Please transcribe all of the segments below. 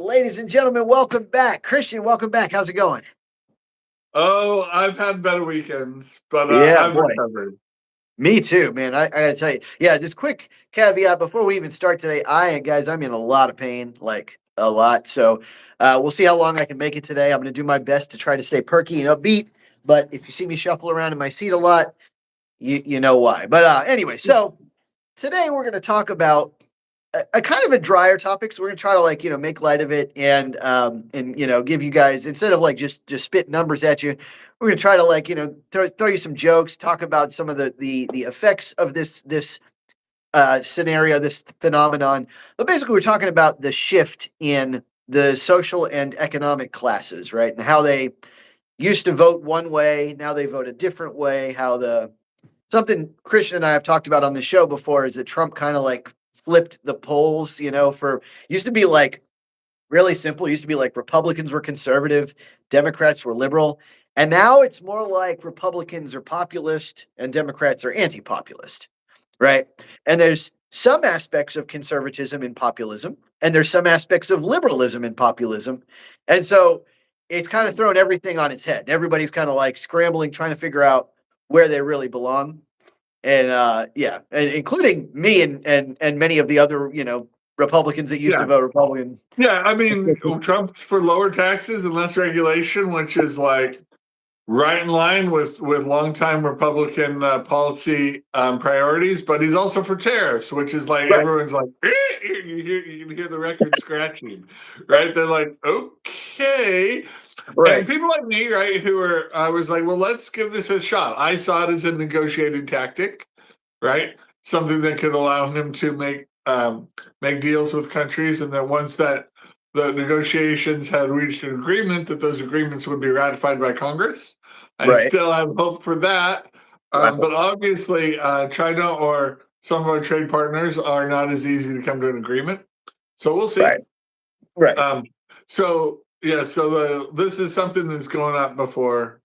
Ladies and gentlemen, welcome back. Christian, welcome back. How's it going? Oh, I've had better weekends, but Yeah, I've boy. recovered. Me too, man. I gotta tell you. Yeah, just quick caveat before we even start today. I'm in a lot of pain, like a lot. So we'll see how long I can make it today. I'm gonna do my best to try to stay perky and upbeat. But if you see me shuffle around in my seat a lot, you know why. But anyway, so today we're gonna talk about a kind of a drier topic. So we're gonna try to make light of it and give you guys instead of like just spit numbers at you, we're gonna try to throw you some jokes, talk about some of the effects of this scenario, this phenomenon. But basically, we're talking about the shift in the social and economic classes, right, and how they used to vote one way, now they vote a different way. How the something Christian and I have talked about on the show before is that Trump kind of like flipped the polls, for used to be like really simple, used to be like Republicans were conservative, Democrats were liberal, and now it's more like Republicans are populist and Democrats are anti-populist, right? And there's some aspects of conservatism in populism, and there's some aspects of liberalism in populism. And so it's kind of thrown everything on its head. Everybody's kind of like scrambling, trying to figure out where they really belong. And yeah, and including me and many of the other, Republicans that used to Yeah, vote Republican. yeah. I mean, Trump's for lower taxes and less regulation, which is like right in line with longtime Republican policy priorities. But he's also for tariffs, which is like Right, everyone's like, you can hear the record scratching, right? They're like, okay. And right, people like me, right, I was like, well, let's give this a shot. I saw it as a negotiating tactic, right? Something that could allow him to make deals with countries, and that once that the negotiations had reached an agreement, that those agreements would be ratified by Congress. I right, still have hope for that, right, but obviously, China or some of our trade partners are not as easy to come to an agreement. So we'll see. right, right. Um, so yeah, this is something that's going up before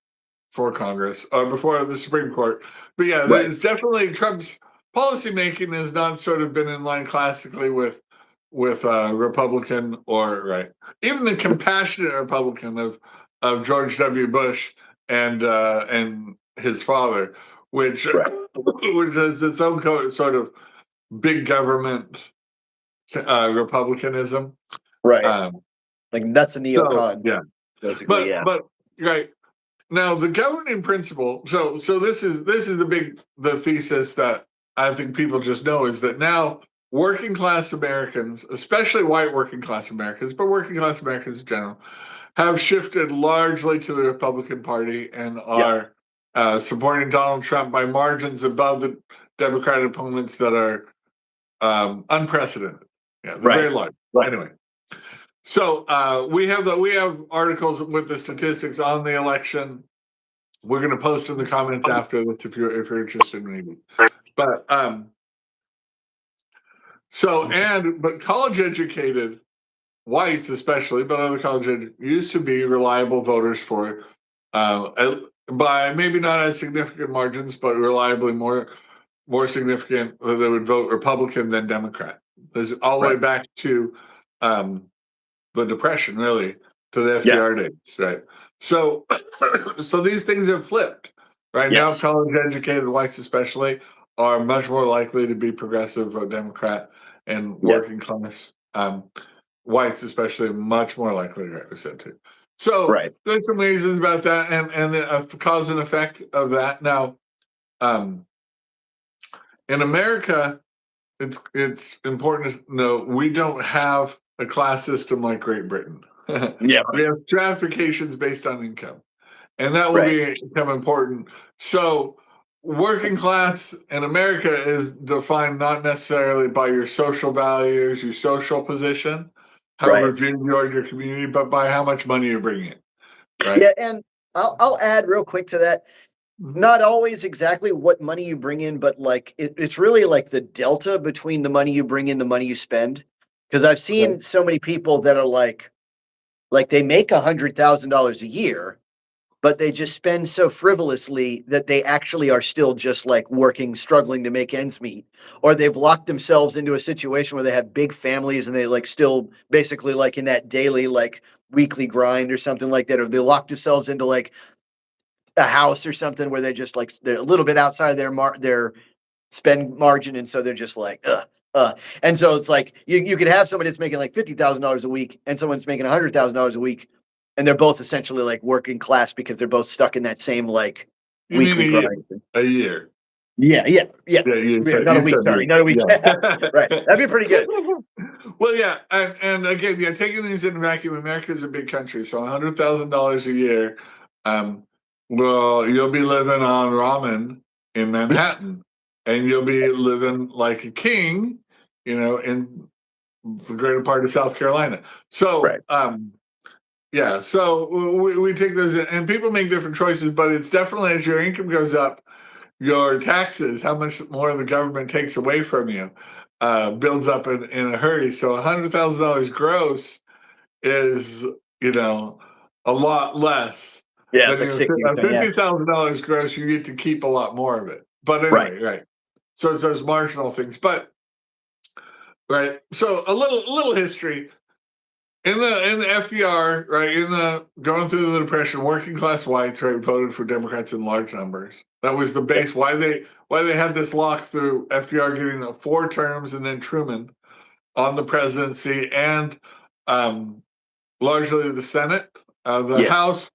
Congress or before the Supreme Court. But yeah, Right. it's definitely Trump's policy making has not sort of been in line classically with Republican or right, even the compassionate Republican of George W. Bush and his father, which Right. which is its own sort of big government republicanism. Right. Um, Like that's a so neocon, yeah, basically. but Yeah. but right, now the governing principle. So this is the thesis that I think people just know is that now working class Americans, especially white working class Americans, but working class Americans in general, have shifted largely to the Republican Party and Yeah. are supporting Donald Trump by margins above the Democratic opponents that are unprecedented. Yeah, they're Right. very large. Right. Anyway, so we have articles with the statistics on the election. We're going to post in the comments after this if you're interested, maybe. But but college educated whites especially, but other used to be reliable voters for by maybe not as significant margins, but reliably more significant that they would vote Republican than Democrat. This is all the way Right. back to um, the Depression, really, to the Yeah. FDR days, right? So, so these things have flipped. Right now, Yes. college educated whites, especially, are much more likely to be progressive or Democrat, and Yeah. working class whites, especially, much more likely to represent too. So Right. there's some reasons about that, and the cause and effect of that. Now, um, in America, it's important to know we don't have a class system like Great Britain. Yeah. We have stratifications based on income, and that will Right. become important. So, working class in America is defined not necessarily by your social values, your social position, how Right. revered you are in your community, but by how much money you bring in, right? Yeah. And I'll add real quick to that. Mhm. Not always exactly what money you bring in, but like it's really like the delta between the money you bring in, the money you spend. Because I've Okay. seen so many people that are like they make $100,000 a year, but they just spend so frivolously that they actually are still just like working, struggling to make ends meet. Or they've locked themselves into a situation where they have big families and they like still basically like in that daily, like weekly grind or something like that. Or they lock themselves into like a house or something where they just like they're a little bit outside their spend margin, and so they're just like, and so it's like you could have somebody that's making like $50,000 a week and someone's making $100,000 a week, and they're both essentially like working class because they're both stuck in that same like You mean weekly grind. a year? Yeah, yeah. Not a week. Sorry, not a week. Yeah. Right, that'd be pretty good. Well, yeah, and again, yeah, taking these in vacuum, America is a big country, so $100,000 a year. Well, you'll be living on ramen in Manhattan, and you'll be living like a king, in the greater part of South Carolina. So, Right. yeah, so we take those in, and people make different choices, but it's definitely as your income goes up, your taxes, how much more the government takes away from you, builds up in a hurry. So $100,000 gross is, a lot less Yeah, than it's like 60%. Yeah. $50,000 gross. You get to keep a lot more of it. But Right. anyway, right. So it's those marginal things. But right. So a little history. In the FDR, right, in the going through the Depression, working class whites, right, voted for Democrats in large numbers. That was the base why they had this lock through FDR getting 4 terms and then Truman on the presidency and largely the Senate. The Yeah. House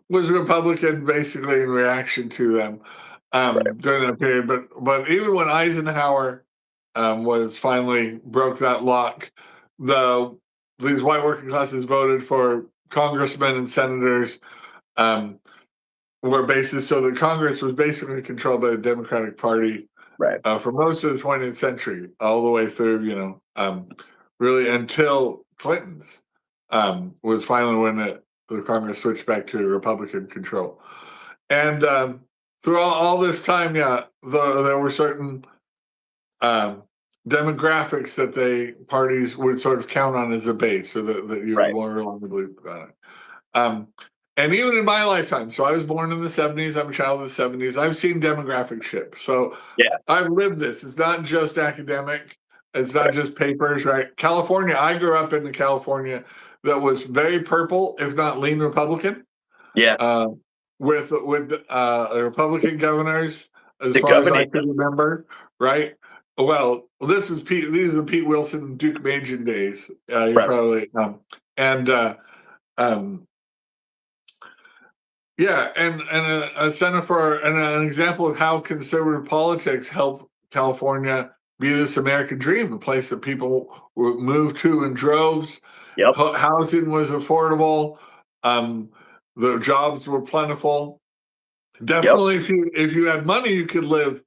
was Republican, basically in reaction to them Right. during that period. But even when Eisenhower was finally broke that lock, these white working classes voted for congressmen and senators were basis so that Congress was basically controlled by the Democratic Party Right. for most of the 20th century, all the way through, really until Clinton's was finally when the Congress switched back to Republican control. And through all this time, yeah, there were certain demographics that parties would sort of count on as a base, so that you would Right. more reliably on it. And even in my lifetime, so I was born in the 70s, I'm a child of the 70s, I've seen demographic shift. So Yeah. I've lived this. It's not just academic, it's not Right. just papers, right? California, I grew up in the California that was very purple, if not lean Republican, Yeah. with Republican governors, as The far as I governor. can remember, right? Well, these are the Pete Wilson, Duke Majan days. You Right. probably and um, yeah, and a center for and an example of how conservative politics helped California be this American dream, a place that people would move to in droves. Yep. Housing was affordable. The jobs were plentiful. Yep. Definitely, if you had money, you could live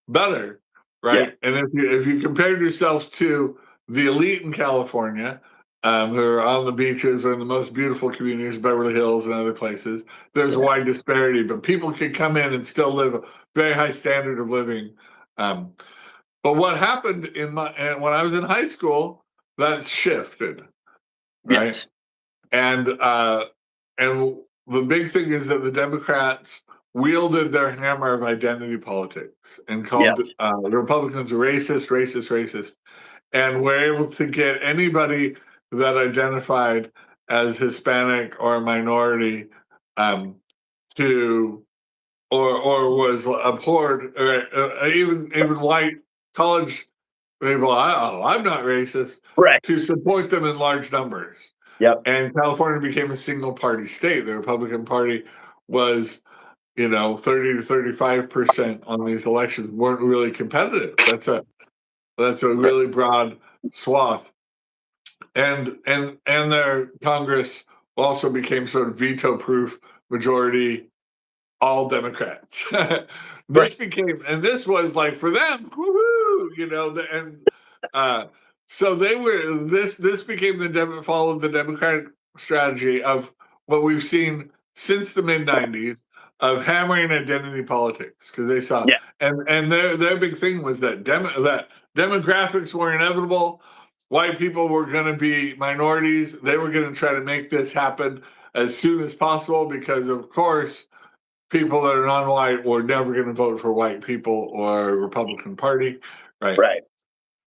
better, Yeah. right? And if you compared yourselves to the elite in California, who are on the beaches or in the most beautiful communities, Beverly Hills and other places, there's a Yeah. wide disparity. But people could come in and still live a very high standard of living. But what happened when I was in high school, that shifted, right? Yes. And the big thing is that the Democrats wielded their hammer of identity politics and called Yes. the Republicans racist, and were able to get anybody that identified as Hispanic or a minority to or was abhorred, or even white college people. I'm not racist, Right. to support them in large numbers. Yep. And California became a single party state. The Republican Party was, 30 to 35% on these elections weren't really competitive. That's a Right. really broad swath. And their Congress also became sort of veto proof majority, all Democrats. Right. This was like for them, woohoo, so they were this became followed the Democratic strategy of what we've seen since the mid '90s of hammering identity politics, because they saw Yeah. and their big thing was that that demographics were inevitable. White people were going to be minorities. They were going to try to make this happen as soon as possible because, of course, people that are non-white were never going to vote for white people or Republican Party, right? Right.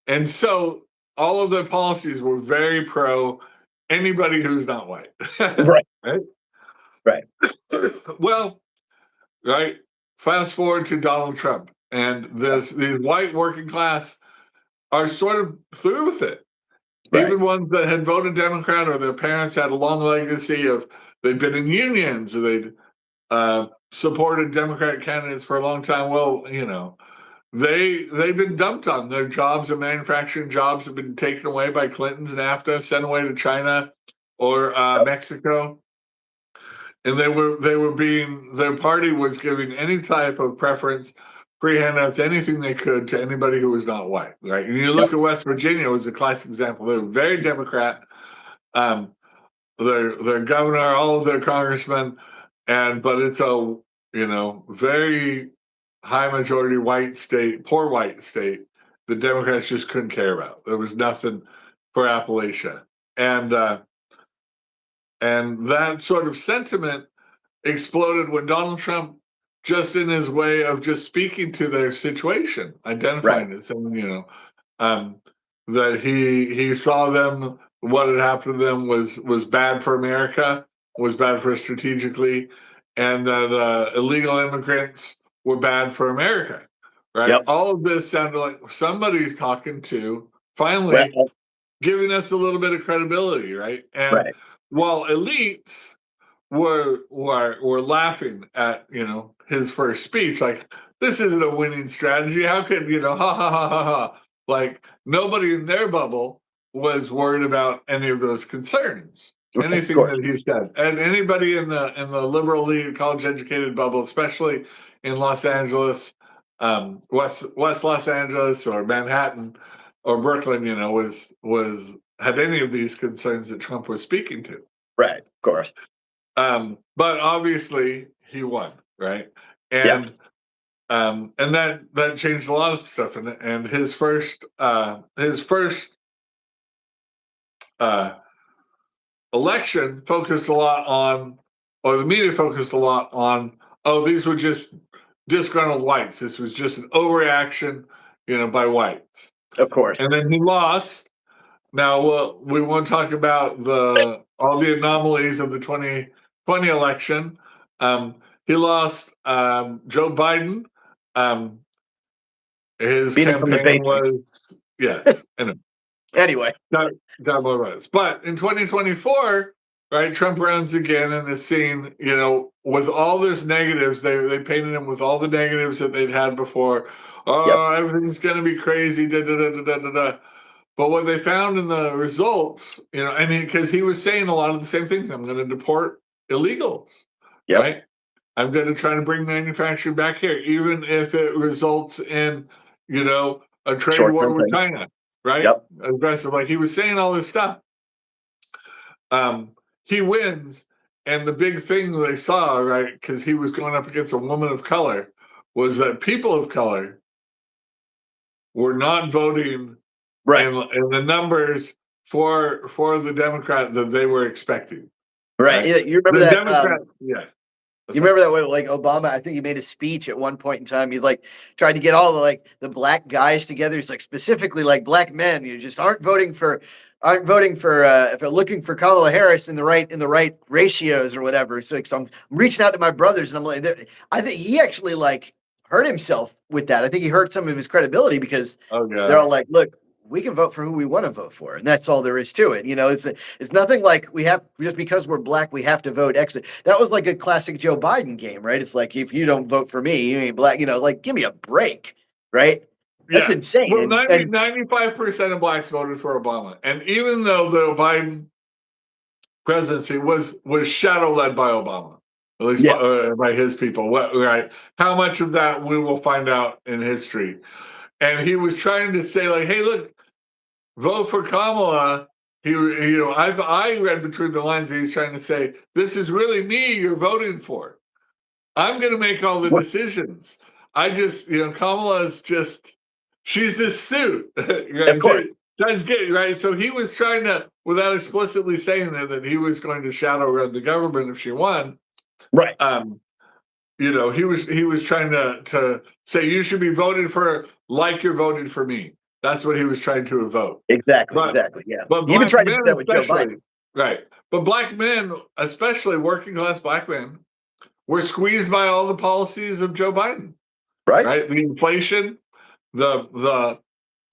And so all of the policies were very pro anybody who's not white, Right. right? Right. Well, right. Fast forward to Donald Trump, and these white working class are sort of through with it. Right. Even ones that had voted Democrat or their parents had a long legacy of they'd been in unions or they'd supported Democratic candidates for a long time. Well, they've been dumped on. Their jobs and manufacturing jobs have been taken away by Clinton's NAFTA, sent away to China or Mexico. And their party was giving any type of preference, free handouts, anything they could to anybody who was not white, right? And you look at West Virginia was a classic example. They were very Democrat. Their governor, all of their congressmen, but it's a very high majority white state, poor white state. The Democrats just couldn't care about. There was nothing for Appalachia, and that sort of sentiment exploded when Donald Trump, just in his way of just speaking to their situation, identifying it, saying, that he saw them, what had happened to them was bad for America, was bad for us strategically, and that illegal immigrants were bad for America, right? Yep. All of this sounded like somebody's talking to, finally giving us a little bit of credibility, right? And while elites were laughing at his first speech, like, this isn't a winning strategy. How could ha ha ha ha ha? Like, nobody in their bubble was worried about any of those concerns, anything that he said. And anybody in the liberal elite, college educated bubble, especially in Los Angeles, West Los Angeles or Manhattan or Brooklyn, was had any of these concerns that Trump was speaking to. Right, of course. But obviously he won, right? And that changed a lot of stuff. And his first election focused a lot on, or the media focused a lot on, these were just disgruntled whites. This was just an overreaction, by whites. Of course. And then he lost. Now, we won't talk about all the anomalies of the 2020 election. He lost Joe Biden. His campaign was, yes. Anyway. Got more votes. But in 2024, right, Trump runs again and is seen, with all this negatives, they painted him with all the negatives that they'd had before. Everything's going to be crazy, da da da da da da. But what they found in the results, because he was saying a lot of the same things. I'm going to deport illegals, right? I'm going to try to bring manufacturing back here, even if it results in, a trade war with China, right? Aggressive. Like, he was saying all this stuff. He wins, and the big thing they saw, right, because he was going up against a woman of color, was that people of color were not voting in the numbers for the Democrat that they were expecting. Right. Yeah, you remember that? Democrats, You remember that way, like Obama? I think he made a speech at one point in time. He tried to get all the black guys together. He's like, specifically, like, black men, you just aren't voting for if they're looking for Kamala Harris in the right ratios or whatever. So I'm reaching out to my brothers, and I'm like, I think he actually hurt himself with that. I think he hurt some of his credibility because they're all like, look, we can vote for who we want to vote for, and that's all there is to it. It's nothing like we have, just because we're black, we have to vote X. That was like a classic Joe Biden game, right? It's like, if you don't vote for me, you ain't black. Give me a break, right? That's insane. Well, 95% of blacks voted for Obama, and even though the Biden presidency was shadow led by Obama, at least by his people, right? How much of that we will find out in history. And he was trying to say, like, hey, look, vote for Kamala. I read between the lines that he's trying to say, this is really me you're voting for. I'm going to make all the decisions. I just, Kamala's just, she's this suit. That's good, right? So he was trying to, without explicitly saying that he was going to shadow run the government if she won. Right. he was trying to say you should be voted for like you're voting for me. That's what he was trying to evoke. Exactly, But exactly. Yeah. but He even black tried to men do that with Joe especially, Biden. right? But black men, especially working class black men, were squeezed by all the policies of Joe Biden, Right? right? The inflation, the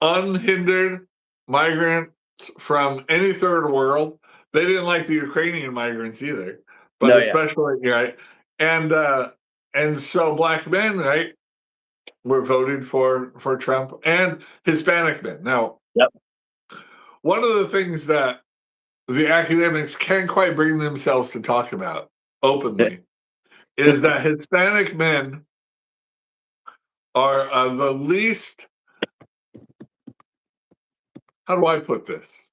unhindered migrants from any third world. They didn't like the Ukrainian migrants either, but No, yeah. especially right. And so black men, right, were voted for Trump and Hispanic men. Now, Yep. one of the things that the academics can't quite bring themselves to talk about openly is that Hispanic men are the least. How do I put this?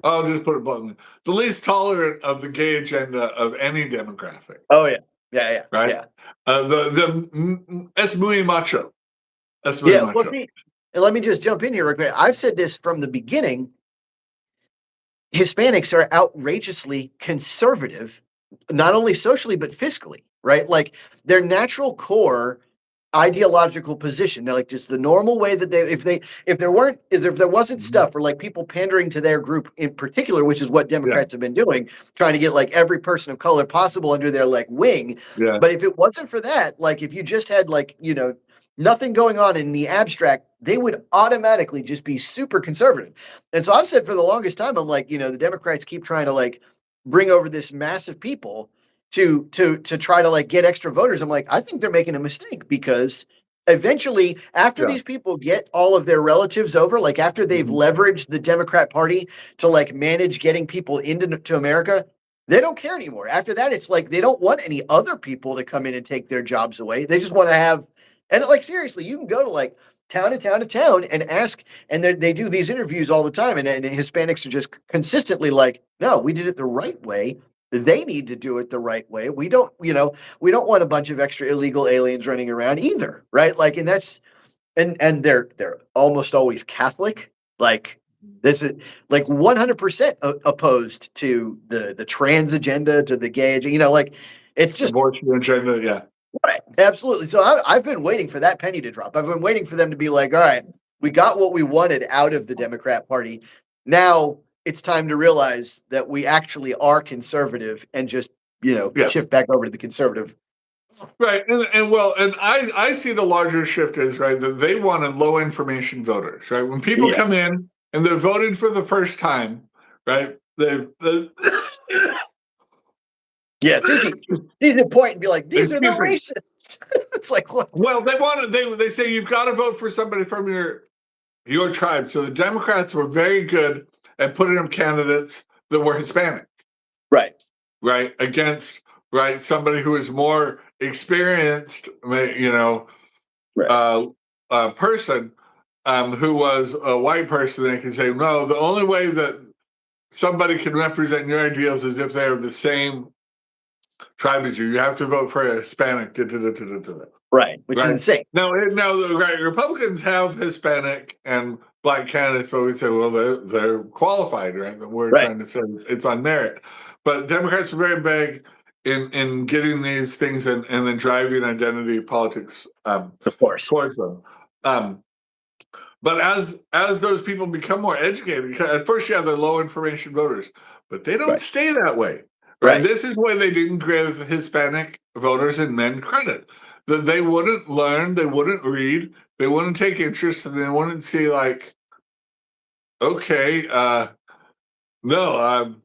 I'll just put it bluntly: the least tolerant of the gay agenda of any demographic. Oh yeah. Yeah, yeah. Right? Yeah. Es muy macho. Es muy Yeah. Well, macho. see, and let me just jump in here real quick. I've said this from the beginning. Hispanics are outrageously conservative, not only socially but fiscally, right? Like their natural core ideological position. They're like just the normal way that if there wasn't stuff or like people pandering to their group in particular, which is what Yeah, Democrats have been doing, trying to get like every person of color possible under their like wing. yeah, But if it wasn't for that, like if you just had like, nothing going on in the abstract, they would automatically just be super conservative. And so I've said for the longest time, I'm like, the Democrats keep trying to like bring over this mass of people to try to like get extra voters. I'm like, I think they're making a mistake because eventually, after yeah. these people get all of their relatives over, like after they've Mhm. leveraged the Democrat Party to like manage getting people into America, they don't care anymore. After that, it's like they don't want any other people to come in and take their jobs away. They just want to have, and like seriously, you can go to like town to town to town and ask, and they do these interviews all the time, and Hispanics are just consistently like, no, we did it the right way. They need to do it the right way. We don't want a bunch of extra illegal aliens running around either, right? Like, and that's and they're almost always Catholic. Like this is like 100% opposed to the trans agenda, to the gay agenda. Like it's just Abortion agenda, yeah. right. Absolutely. So I've been waiting for that penny to drop. I've been waiting for them to be like, all right, we got what we wanted out of the Democrat Party. Now it's time to realize that we actually are conservative and just, Yeah. shift back over to the conservative. Right. And I see the larger shift is right that they wanted low information voters, right? When people Yeah. come in and they're voting for the first time, right? They Yeah. It's easy. It's easy to point and be like, these are the excuse me. racists. It's like, what? Well, they say you've got to vote for somebody from your tribe. So the Democrats were very good at putting up candidates that were Hispanic, Right. right? Against right somebody who is more experienced, Right. person who was a white person. They can say, no, the only way that somebody can represent your ideals is if they're the same tribe as you. You have to vote for a Hispanic. Right. Which is Right insane. now, the right Republicans have Hispanic and black candidates, but we say, well, they're qualified, right? But we're Right. trying to say it's on merit. But Democrats are very big in getting these things and then driving identity politics Of course. towards them. But as those people become more educated, at first you have the low information voters, but they don't Right. stay that way. Right. Right. This is why they didn't give Hispanic voters and men credit. That they wouldn't learn, they wouldn't read, they wouldn't take interest, and they wouldn't see like, okay, no,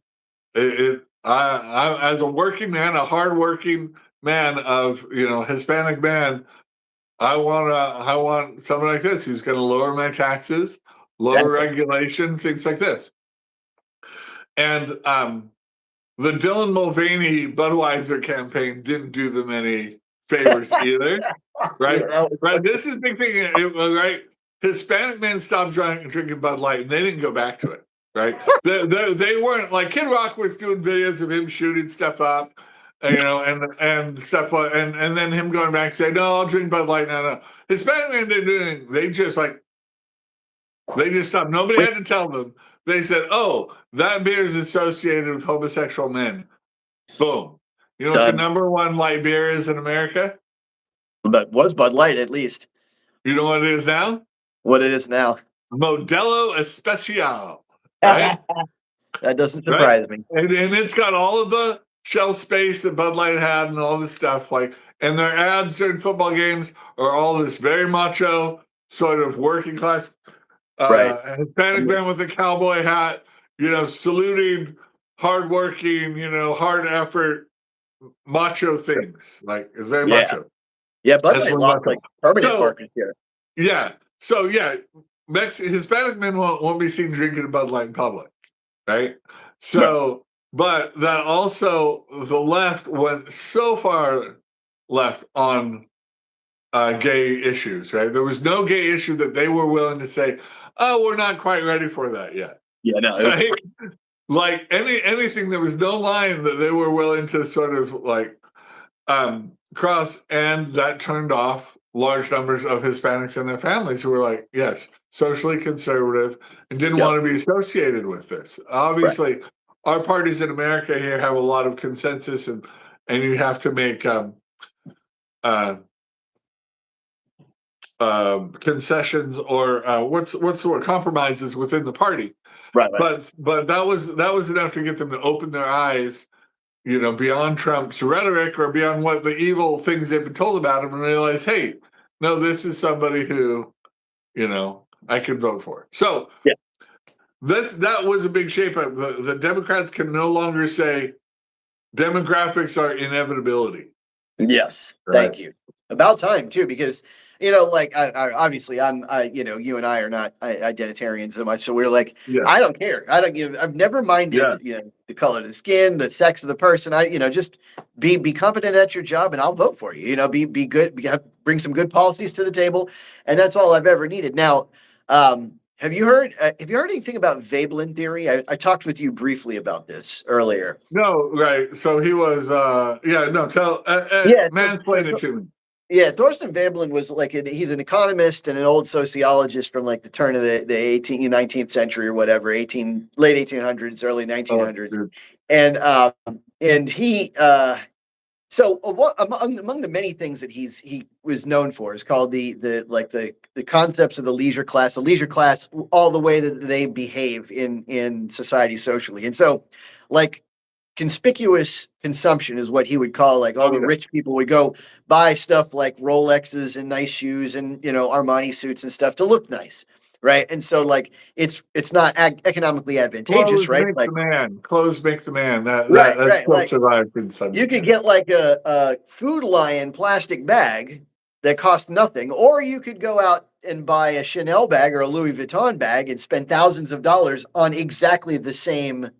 I as a working man, a hardworking man of Hispanic man, I want someone like this who's going to lower my taxes, lower Exactly. regulation, things like this. And the Dylan Mulvaney Budweiser campaign didn't do them any favors either, right? Yeah, Right. This is a big thing, right? Hispanic men stopped drinking Bud Light, and they didn't go back to it, right? They weren't like Kid Rock was doing videos of him shooting stuff up, and stuff like, and then him going back and saying, "No, I'll drink Bud Light." No. Hispanic men didn't do anything. They just stopped. Nobody had to tell them. They said, "Oh, that beer is associated with homosexual men." Boom. You know what the done. number one light beer is in America? But was Bud Light at least You know what it is now? what it is now? Modelo Especial, right? That doesn't Right? surprise me. And it's got all of the shelf space that Bud Light had and all this stuff. Like, and their ads during football games are all this very macho, sort of working class Right. Hispanic Yeah. man with a cowboy hat, saluting hardworking, hard effort macho things. Like, it's very Yeah. macho. Yeah. Bud That's Light what lost macho. like permanent So market share. yeah. So yeah, Hispanic men won't be seen drinking a Bud Light in public, right? Right. So, but that also the left went so far left on gay issues, right? There was no gay issue that they were willing to say, "Oh, we're not quite ready for that yet." Yeah. No. It was. Right? Like anything, there was no line that they were willing to sort of like cross, and that turned off large numbers of Hispanics and their families who were like, yes, socially conservative and didn't Yep. want to be associated with this. Right. Obviously, our parties in America here have a lot of consensus, and you have to make uh, concessions or what's the word, compromises within the party. Right. Right. But that was enough to get them to open their eyes, beyond Trump's rhetoric or beyond what the evil things they've been told about him, and realize, hey, no, this is somebody who, I can vote for. So Yeah. that was a big shape up. The Democrats can no longer say demographics are inevitability. Yes. Right. Thank you. About time too, because like I obviously you and I are not identitarians so much, so we're like, Yeah. I don't care. I don't. I've never minded, Yeah. the color of the skin, the sex of the person. Just be competent at your job, and I'll vote for you. Be good. Bring some good policies to the table, and that's all I've ever needed. Now, have you heard? Have you heard anything about Veblen theory? I talked with you briefly about this earlier. No, right. So he was, no, Yeah. mansplain it to me. Yeah, Thorsten Veblen was he's an economist and an old sociologist from like the turn of the 18th, 19th century or whatever, late 1800s, early Oh, 1900s. dude. And he so among the many things that he was known for is called the concepts of the leisure class, all the way that they behave in society socially. And so like conspicuous consumption is what he would call like all Oh, the yeah. rich people would go buy stuff like Rolexes and nice shoes and Armani suits and stuff to look nice, right? And so like it's not economically advantageous, Clothes right? make Like the man. Clothes make the man. That right. still Like survived in some you could degree. get like a Food Lion plastic bag that cost nothing, or you could go out and buy a Chanel bag or a Louis Vuitton bag and spend thousands of dollars on exactly the same,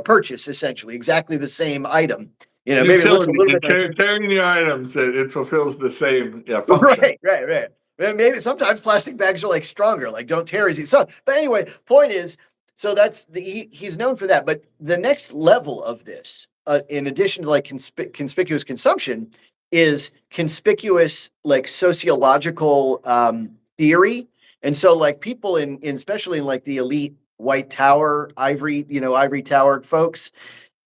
purchase, essentially, exactly the same item. Maybe it looks a Utility, little bit nicer. carrying your items, it fulfills the same function. Right. Maybe sometimes plastic bags are like stronger, like don't tear as easy. So, but anyway, point is, so that's he's known for that. But the next level of this, in addition to like conspicuous consumption, is conspicuous like sociological theory. And so, like people especially in like the elite white tower, ivory tower folks,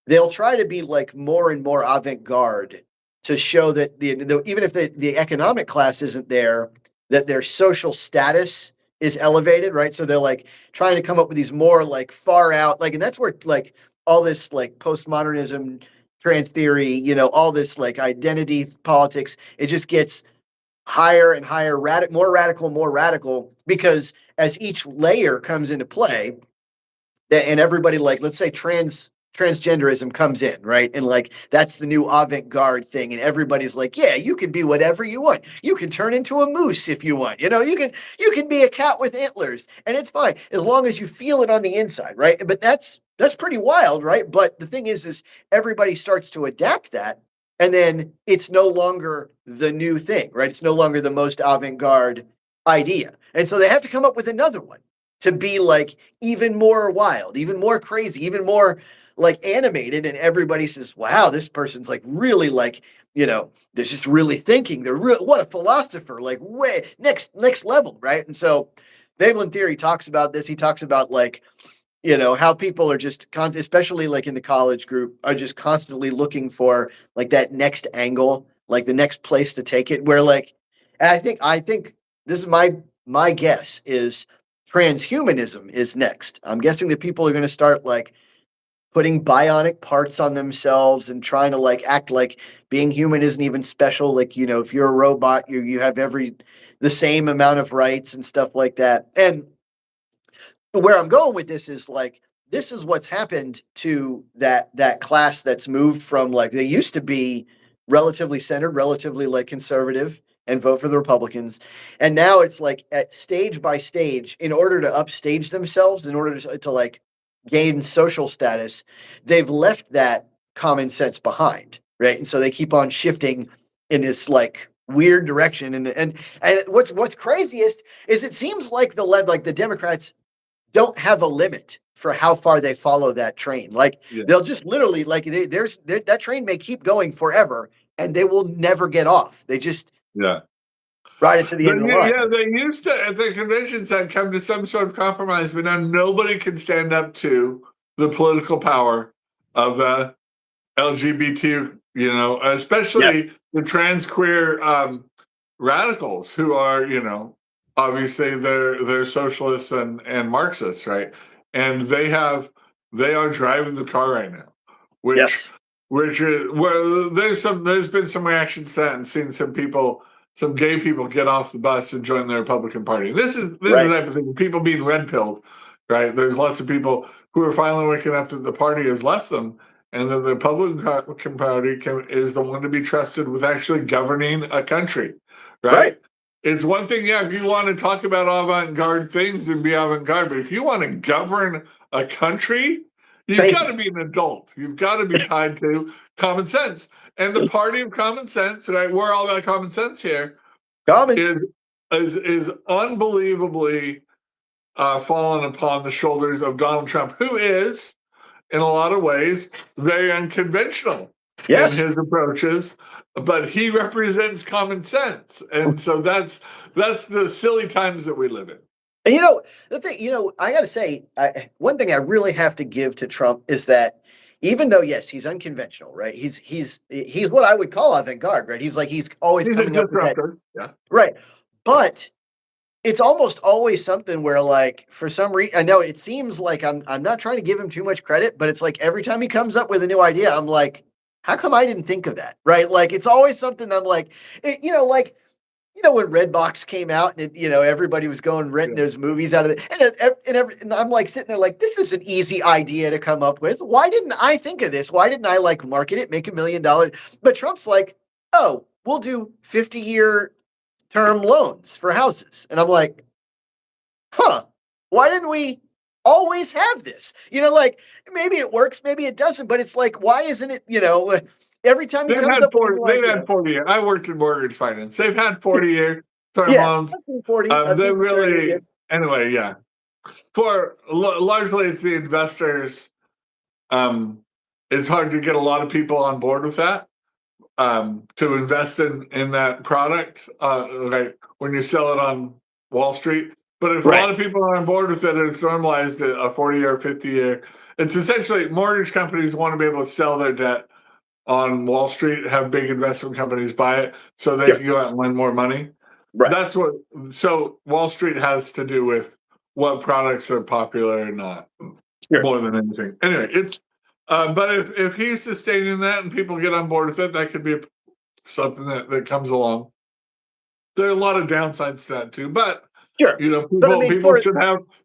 they'll try to be like more and more avant-garde to show that even if the economic class isn't there, that their social status is elevated, right? So they're like trying to come up with these more like far out, like, and that's where like all this like postmodernism, trans theory, all this like identity politics, it just gets higher and higher, more radical, because as each layer comes into play, and everybody, like, let's say transgenderism comes in, right? And like that's the new avant-garde thing, and everybody's like, yeah, you can be whatever you want. You can turn into a moose if you want. You can be a cat with antlers, and it's fine as long as you feel it on the inside, right? But that's pretty wild, right? But the thing is everybody starts to adapt that, and then it's no longer the new thing, right? It's no longer the most avant-garde idea, and so they have to come up with another one to be like even more wild, even more crazy, even more like animated. And everybody says, wow, this person's like really like, they're just really thinking. They're real, what a philosopher, like way next level, right? And so Veblen theory talks about this. He talks about like, how people are just especially like in the college group, are just constantly looking for like that next angle like the next place to take it. Where like, and I think this is my guess is transhumanism is next. I'm guessing that people are going to start like putting bionic parts on themselves and trying to like act like being human isn't even special. Like, you know, if you're a robot, you have the same amount of rights and stuff like that. And where I'm going with this is like this is what's happened to that class that's moved from like they used to be relatively centered, relatively like conservative and vote for the Republicans. And now it's like at stage by stage, in order to upstage themselves, in order to like gain social status, they've left that common sense behind. Right. And so they keep on shifting in this like weird direction. And what's craziest is it seems like the Democrats don't have a limit for how far they follow that train. Like they'll just literally like that train may keep going forever and they will never get off. They just ride it to the end of the line. Yeah, they used to at the convention center come to some sort of compromise, but now nobody can stand up to the political power of the LGBT, you know, especially the trans queer radicals who are, you know, obviously they're socialists and Marxists, right? And they are driving the car right now, which is where there's been some reactions to that and seen some gay people get off the bus and join the Republican Party. This is the type of thing, people being red pilled, right? There's lots of people who are finally waking up that the party has left them. And then the Republican Party is the one to be trusted with actually governing a country, right? It's one thing, if you want to talk about avant-garde things and be avant-garde, but if you want to govern a country, you've got to be an adult. You've got to be tied to common sense. And the party of common sense, right? We're all about common sense here. Is unbelievably fallen upon the shoulders of Donald Trump, who is, in a lot of ways, very unconventional in his approaches, but he represents common sense. And so that's the silly times that we live in. And you know, the thing, you know, I got to say, one thing I really have to give to Trump is that even though, yes, he's unconventional, right? He's what I would call avant-garde, right? He's always coming up with that. Right. But it's almost always something where, like, for some reason, I know it seems like I'm not trying to give him too much credit, but it's like every time he comes up with a new idea, I'm like, how come I didn't think of that? Right? Like, it's always something I'm like, when Redbox came out and everybody was going renting those movies out of it, and I'm like sitting there like, this is an easy idea to come up with. Why didn't I think of this? Why didn't I like market it, make $1 million? But Trump's like, oh, we'll do 50-year term loans for houses. And I'm like, why didn't we always have this? Like maybe it works, maybe it doesn't, but it's like, why isn't it, every time he comes up with they've had 40 years. I worked in mortgage finance. They've had 40-year term loans. 40. They really, anyway, for largely it's the investors. It's hard to get a lot of people on board with that. To invest in that product, right, when you sell it on Wall Street. But if a lot of people are on board with it, it's normalized a 40-year, 50-year. It's essentially mortgage companies want to be able to sell their debt on Wall Street, have big investment companies buy it so they can go out and lend more money. Right. So Wall Street has to do with what products are popular or not, more than anything. Anyway, it's but if he's sustaining that and people get on board with it, that could be something that comes along. There are a lot of downsides to that too, but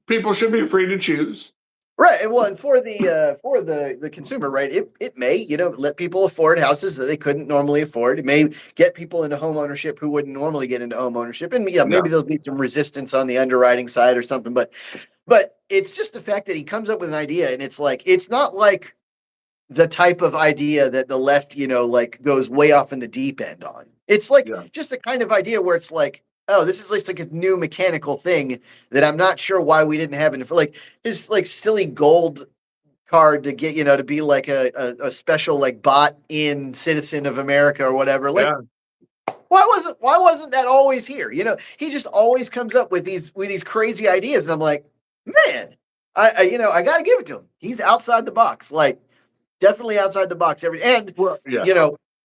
people should be free to choose. Right, and well, and for the consumer, right? It may let people afford houses that they couldn't normally afford. It may get people into home ownership who wouldn't normally get into home ownership, and maybe there'll be some resistance on the underwriting side or something. But it's just the fact that he comes up with an idea, and it's like it's not like the type of idea that the left, like goes way off in the deep end on. It's like just the kind of idea where it's like, oh, this is like a new mechanical thing that I'm not sure why we didn't have it. Like his like silly gold card to get, to be like a special like bot in Citizen of America or whatever. Like, why wasn't that always here? He just always comes up with these crazy ideas, and I'm like, man, I got to give it to him. He's outside the box, like definitely outside the box.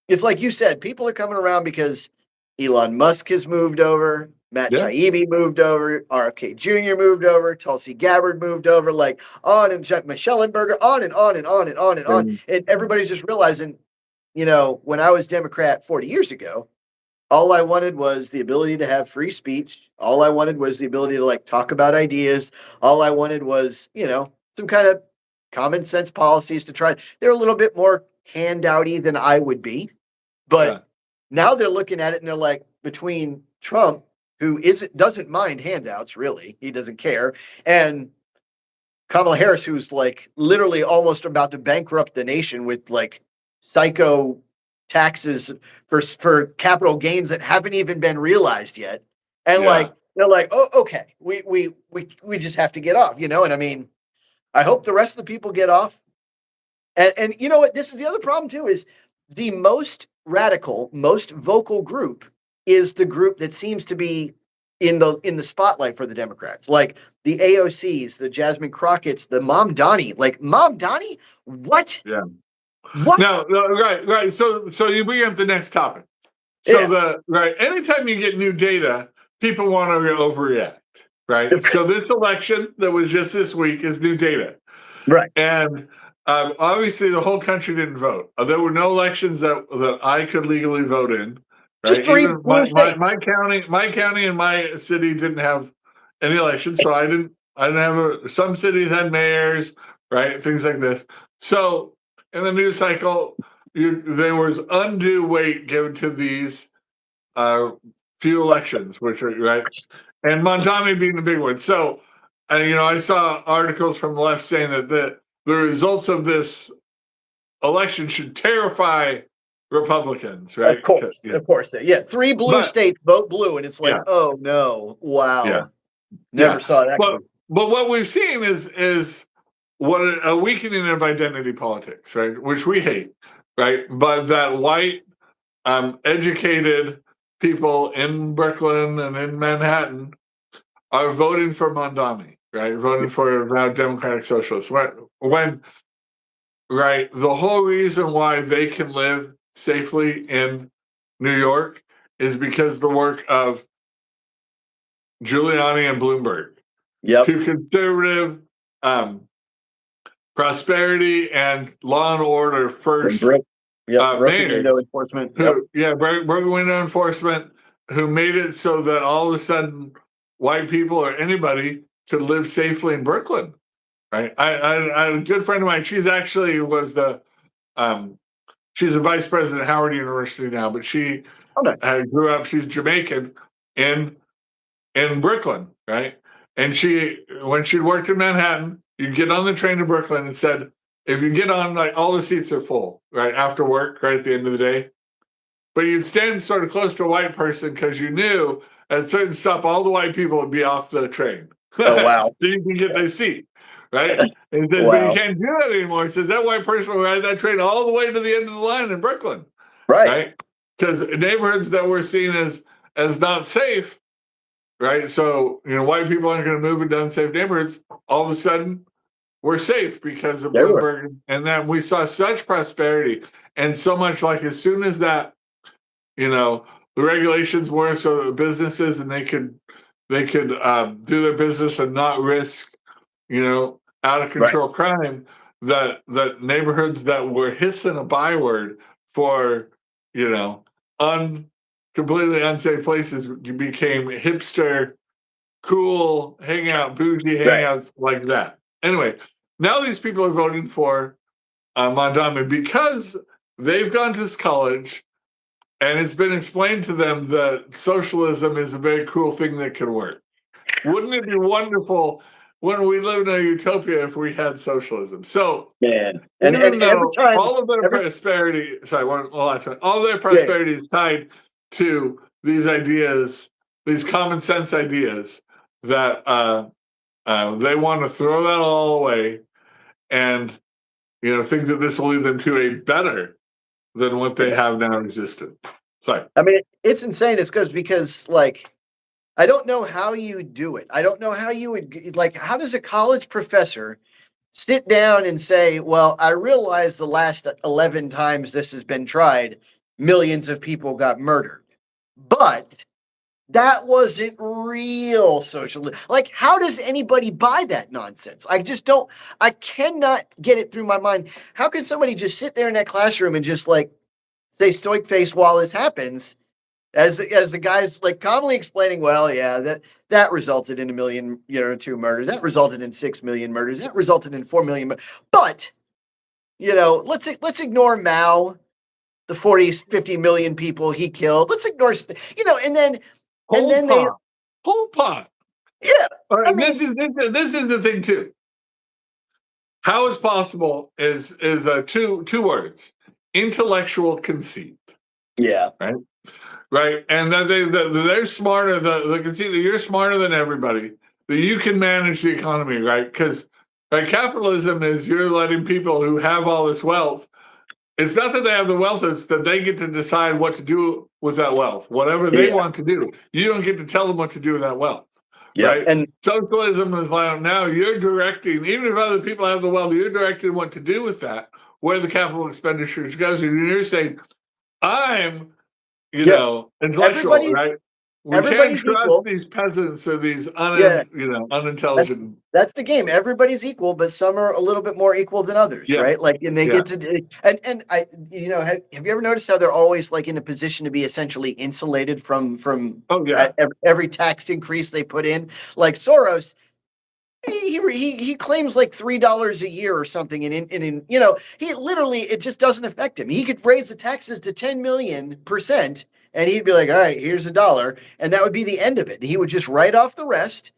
it's like you said, people are coming around because Elon Musk has moved over, Matt Yeah, Taibbi moved over, RFK Jr. moved over, Tulsi Gabbard moved over, like on and Schellenberger, on and on and on and on and on. and And everybody's just realizing, when I was Democrat 40 years ago, all I wanted was the ability to have free speech. All I wanted was the ability to like talk about ideas. All I wanted was, some kind of common sense policies to try. They're a little bit more handouty than I would be. yeah, But now they're looking at it and they're like, between Trump, who doesn't mind handouts, really, he doesn't care, and Kamala Harris, who's like literally almost about to bankrupt the nation with like psycho taxes for capital gains that haven't even been realized yet. And yeah. like they're like, oh, okay, we just have to get off, And I mean, I hope the rest of the people get off. And you know what? This is the other problem too, is the most radical, most vocal group is the group that seems to be in the spotlight for the Democrats. Like the AOCs, the Jasmine Crockett's, the Mom Donnie. Like Mom Donnie? What? Yeah. What? Now, right. So you bring up the next topic. So Yeah. anytime you get new data, people want to overreact, right? So this election that was just this week is new data, Right. and obviously the whole country didn't vote. There were no elections that I could legally vote in, Just right? three Even blue states. my county and my city didn't have any elections, so I didn't have some cities had mayors, right? Things like this. So in the news cycle, there was undue weight given to these few elections, which are right, and Montami being the big one. So, I saw articles from the left saying that the results of this election should terrify Republicans, right? Yeah. Of course. Yeah. Three blue But states vote blue, and it's like, yeah, oh no. yeah, Wow. Never yeah. saw that But coming. what we've seen is what a weakening of identity politics, right? Which we hate, right? But that white, educated people in Brooklyn and in Manhattan are voting for Mondami, right? Voting for now Democratic Socialists. When right, the whole reason why they can live safely in New York is because the work of Giuliani and Bloomberg, Yep. two conservative, um, prosperity and law and order And first broken window mayors enforcement. Yep. who, broken window enforcement, who made it so that all of a sudden white people or anybody could live safely in Brooklyn. Right. I had a good friend of mine. She's actually was she's a vice president at Howard University now, but she Okay. grew up. She's Jamaican in Brooklyn, right? And when she worked in Manhattan, you get on the train to Brooklyn and said, if you get on, like all the seats are full, right after work, right at the end of the day. But you'd stand sort of close to a white person because you knew at a certain stop, all the white people would be off the train, Oh so wow. you can get their seat, right? And he says, but you Wow. can't do that anymore. He says that white person will ride that train all the way to the end of the line in Brooklyn, Right. right? Because neighborhoods that were seen as not safe, right? So white people aren't going to move into unsafe neighborhoods. All of a sudden, we're safe because of They were. Bloomberg, and then we saw such prosperity and so much. Like as soon as that, the regulations were so that businesses and they could do their business and not risk, out of Right. control crime. That neighborhoods that were hissing a byword for, you know, completely unsafe places became hipster, cool hangout, bougie Right. hangouts like that. Anyway, now these people are voting for Mondami because they've gone to this college and it's been explained to them that socialism is a very cool thing that can work. Wouldn't it be wonderful when we live in a utopia if we had socialism? So Man. And even every though time all of their every prosperity, sorry, last one, all their yeah. prosperity is tied to these ideas, these common sense ideas that they want to throw that all away and think that this will lead them to a better than what they have now existed. Sorry. I mean, it's insane. It's because like I don't know how you do it. I don't know how you would like. How does a college professor sit down and say, "Well, I realize the last 11 times this has been tried, millions of people got murdered. But that wasn't real socialism. Like, how does anybody buy that nonsense? I just don't, I cannot get it through my mind. How can somebody just sit there in that classroom and just like stay stoic faced while this happens? As the guy's like calmly explaining, well, yeah, that resulted in 1 million, 2 murders. That resulted in 6 million murders. That resulted in 4 million. But let's ignore Mao, the 40, 50 million people he killed. Let's ignore, and then they, Pol Pot. yeah. All right, I mean, this is the thing too. How is possible is two words: intellectual conceit. yeah, Right, and that they're smarter. The conceit that you're smarter than everybody. That you can manage the economy, right? Because capitalism is you're letting people who have all this wealth. It's not that they have the wealth; it's that they get to decide what to do with that wealth, whatever they yeah, want to do. You don't get to tell them what to do with that wealth, yep, right? and Socialism is like now you're directing, even if other people have the wealth, you're directing what to do with that, where the capital expenditures goes, and you're saying, I'm, yeah, intellectual, everybody's right? We can't everybody's trust equal. these peasants or these Yeah, that's unintelligent. that's the game. Everybody's equal, but some are a little bit more equal than others, Yeah, right? Like, and they yeah. get to, and I, have you ever noticed how they're always like in a position to be essentially insulated from Oh yeah, every tax increase they put in? Like Soros, he claims like $3 a year or something, and he literally, it just doesn't affect him. He could raise the taxes to 10 million%, and he'd be like, all right, here's $1, and that would be the end of it. He would just write off the rest.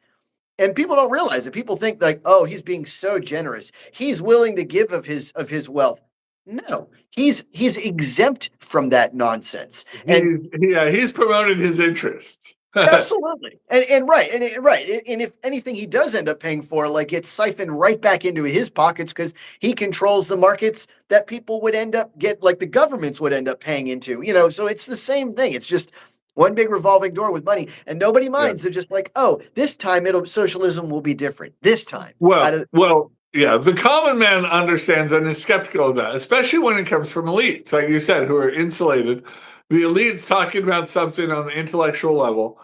And people don't realize it. People think like, oh, he's being so generous. He's willing to give of his wealth. No, he's exempt from that nonsense. And he's promoted his interests. absolutely, and right, right, and if anything, he does end up paying for, like, it's siphoned right back into his pockets because he controls the markets that people would end up like the governments would end up paying into. So it's the same thing. It's just one big revolving door with money, and nobody Yeah. minds. They're just like, oh, this time socialism will be different. This time, Yeah, the common man understands and is skeptical of that, especially when it comes from elites, like you said, who are insulated. The elites talking about something on the intellectual level.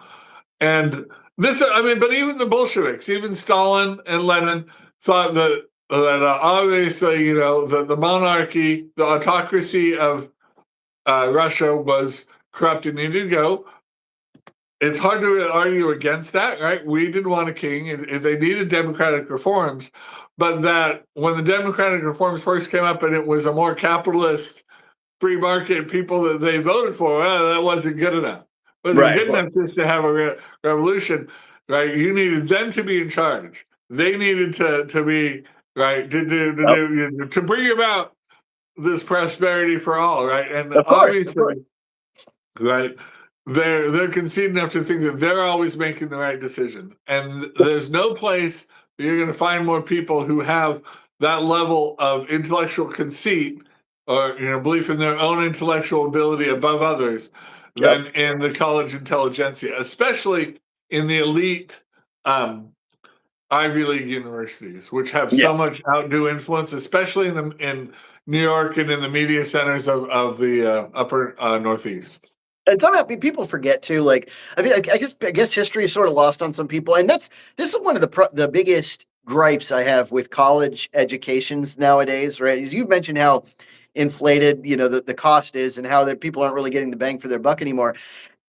And but even the Bolsheviks, even Stalin and Lenin thought that obviously, the monarchy, the autocracy of Russia was corrupt and needed to go. It's hard to argue against that, right? We didn't want a king. They needed democratic reforms, but that when the democratic reforms first came up and it was a more capitalist, free market people that they voted for, well, that wasn't good enough. It wasn't right? good enough just to have a revolution, right? You needed them to be in charge. They needed to be right to bring about this prosperity for all, right? And Of course, of obviously, course. right, they're conceited enough to think that they're always making the right decision, and there's no place that you're going to find more people who have that level of intellectual conceit or belief in their own intellectual ability above others Yep. than in the college intelligentsia, especially in the elite Ivy League universities, which have Yeah. so much outdo influence, especially in New York and in the media centers of the upper Northeast. And somehow people forget too. Like, I mean, I guess history is sort of lost on some people, and this is one of the biggest gripes I have with college educations nowadays. Right? You've mentioned how inflated the cost is, and how that people aren't really getting the bang for their buck anymore.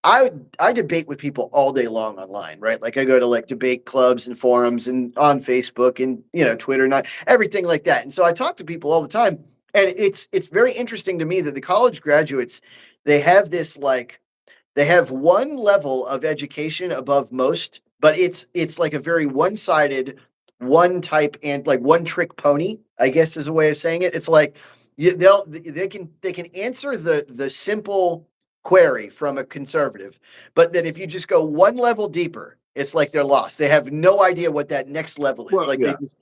I debate with people all day long online, right? Like, I go to like debate clubs and forums and on Facebook and Twitter, not everything like that. And so I talk to people all the time, and it's very interesting to me that the college graduates, they have this, like, they have one level of education above most, but it's like a very one-sided, one type, and like one trick pony, I guess is a way of saying it. It's like they can answer the simple query from a conservative, but then if you just go one level deeper, it's like they're lost. They have no idea what that next level is. Well, Like, they yeah. just,